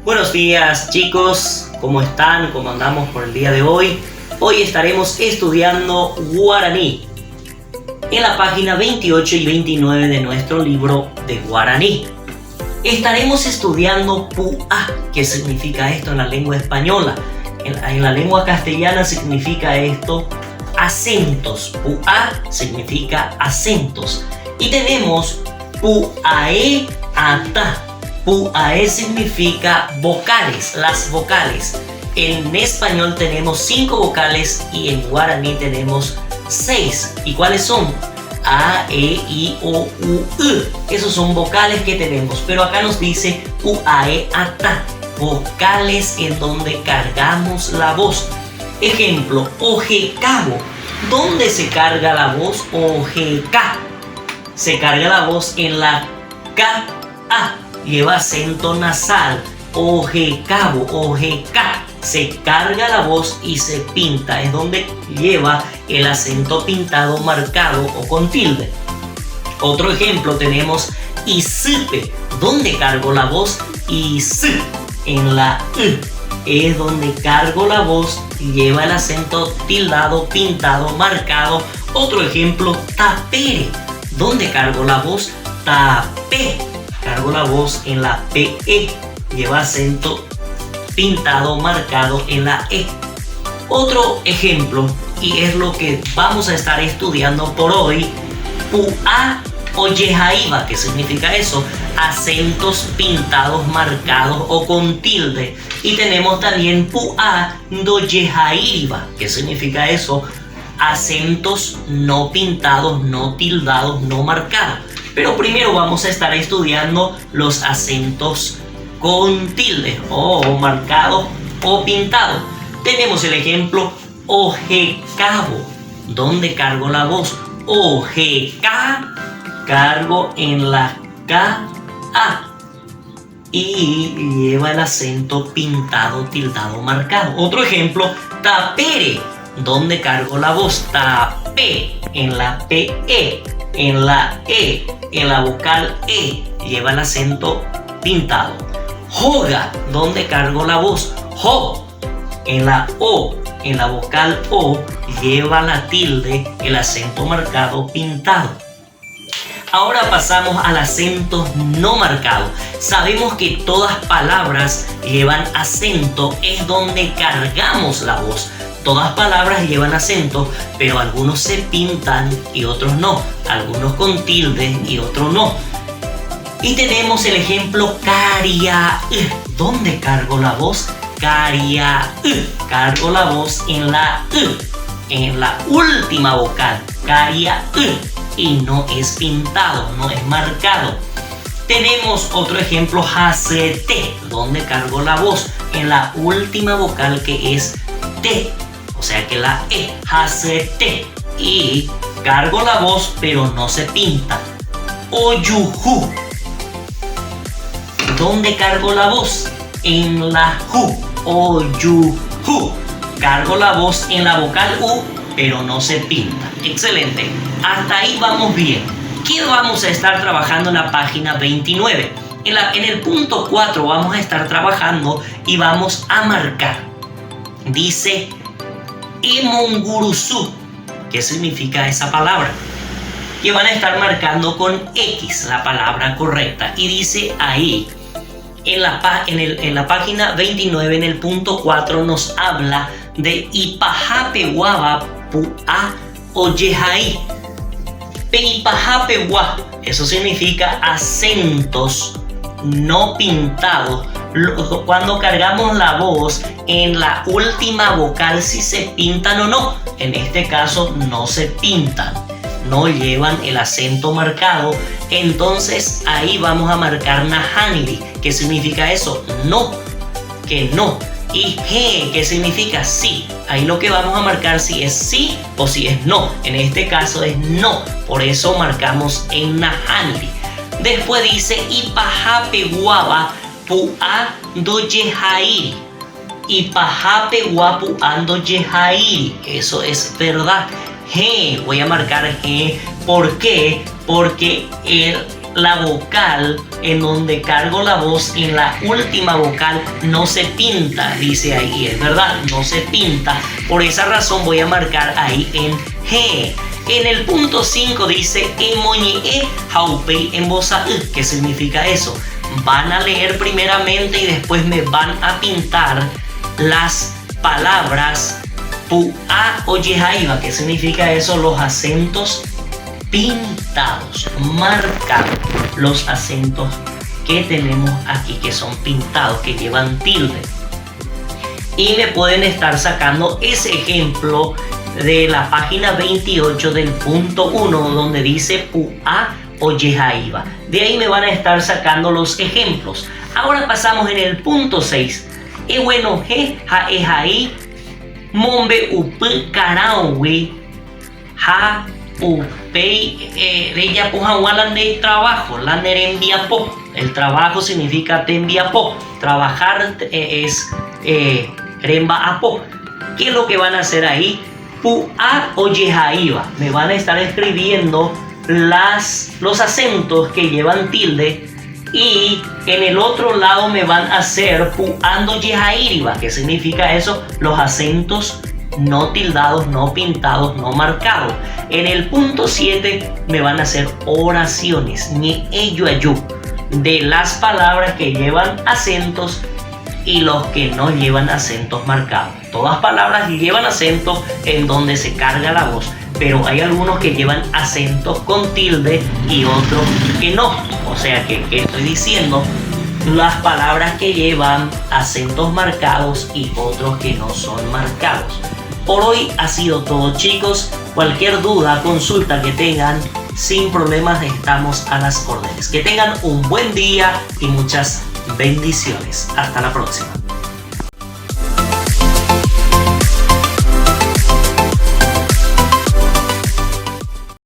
Buenos días chicos, ¿cómo están? ¿Cómo andamos por el día de hoy? Hoy estaremos estudiando guaraní en la página 28 y 29 de nuestro libro de guaraní. Estaremos estudiando pu'a, ¿qué significa esto en la lengua española? En la lengua castellana significa esto acentos. Pu'a significa acentos. Y tenemos pu'ae ata. Pu'ae significa vocales, las vocales. En español tenemos 5 vocales y en guaraní tenemos 6. ¿Y cuáles son? A, E, I, O, U, U. Esos son vocales que tenemos. Pero acá nos dice pu'ae ata. Vocales en donde cargamos la voz. Ejemplo, ojecabo. ¿Dónde se carga la voz? Ojeca. Se carga la voz en la K, A. Lleva acento nasal. Ojecabo, ojeca. Se carga la voz y se pinta. Es donde lleva el acento pintado marcado o con tilde. Otro ejemplo tenemos isipe. ¿Dónde cargo la voz? Isi. En la U. Es donde cargo la voz y lleva el acento tildado, pintado, marcado. Otro ejemplo, tapere. ¿Dónde cargo la voz? Tapé. Cargo la voz en la PE. Lleva acento pintado, marcado en la E. Otro ejemplo, y es lo que vamos a estar estudiando por hoy, pu'a o yejaiba. ¿Qué significa eso? Acentos pintados, marcados o con tilde. Y tenemos también pu'a do yejairiba. ¿Qué significa eso? Acentos no pintados, no tildados, no marcados. Pero primero vamos a estar estudiando los acentos con tilde o marcados o pintados. Tenemos el ejemplo ojecabo. ¿Dónde cargo la voz? Ojeca. Cargo en la K, A. Y lleva el acento pintado, tildado, marcado. Otro ejemplo, tapere. ¿Dónde cargo la voz? Tapé. En la PE. En la E. En la vocal E. Lleva el acento pintado. Joga. ¿Dónde cargo la voz? Jo. En la O. En la vocal O. Lleva la tilde, el acento marcado, pintado. Ahora pasamos al acento no marcado. Sabemos que todas palabras llevan acento, es donde cargamos la voz. Todas palabras llevan acento, pero algunos se pintan y otros no. Algunos con tilde y otros no. Y tenemos el ejemplo caria. ¿Dónde cargo la voz? Caria. Cargo la voz en la U, en la última vocal. Caria. Y no es pintado, no es marcado. Tenemos otro ejemplo, jacete. ¿Dónde cargo la voz? En la última vocal que es T, o sea que la E, jacete. Y cargo la voz pero no se pinta. Oyuju. ¿Dónde cargo la voz? En la Ju, oyuju. Cargo la voz en la vocal U pero no se pinta. Excelente. Hasta ahí vamos bien. ¿Qué vamos a estar trabajando en la página 29? En el punto 4 vamos a estar trabajando y vamos a marcar. Dice emongurusu. ¿Qué significa esa palabra? Que van a estar marcando con X la palabra correcta. Y dice ahí, en la página 29, en el punto 4, nos habla de ipajapehuaba pu'a o yejai. Peipajapehuá, eso significa acentos no pintados. Cuando cargamos la voz en la última vocal, si se pintan o no. En este caso no se pintan, no llevan el acento marcado. Entonces ahí vamos a marcar nahaniri. ¿Qué significa eso? No, que no. Y he, ¿qué significa sí? Ahí lo que vamos a marcar si es sí o si es no. En este caso es no, por eso marcamos en nahaniri. Después dice ipajapehuaba pu'a do yejairi. Ipajapehuá pu'a do yejairi. Eso es verdad. He, voy a marcar he. ¿Por qué? Porque la vocal en donde cargo la voz en la última vocal no se pinta, dice ahí, es verdad, no se pinta. Por esa razón voy a marcar ahí en G. En el punto 5 dice emoñe haupei en voz a. ¿Qué significa eso? Van a leer primeramente y después me van a pintar las palabras pu'a o yehaiba. ¿Qué significa eso? Los acentos pintados, marcados, los acentos que tenemos aquí que son pintados, que llevan tilde. Y me pueden estar sacando ese ejemplo de la página 28 del punto 1 donde dice pu'a o yehaiba. De ahí me van a estar sacando los ejemplos. Ahora pasamos en el punto 6. E bueno he ha e hai mombe upu karawi ha upei ella pujawalan de trabajo la nerembiapo. El trabajo significa tembiapo. Trabajar es remba-apo. ¿Qué es lo que van a hacer ahí? Pu'a o yehaiba. Me van a estar escribiendo los acentos que llevan tilde y en el otro lado me van a hacer pu'ando yehairiba. ¿Qué significa eso? Los acentos no tildados, no pintados, no marcados. En el punto 7 me van a hacer oraciones ni ello ayu de las palabras que llevan acentos y los que no llevan acentos marcados. Todas palabras llevan acentos en donde se carga la voz, pero hay algunos que llevan acentos con tilde y otros que no. O sea que estoy diciendo las palabras que llevan acentos marcados y otros que no son marcados. Por hoy ha sido todo, chicos. Cualquier duda, consulta que tengan, sin problemas estamos a las órdenes. Que tengan un buen día y muchas bendiciones. Hasta la próxima.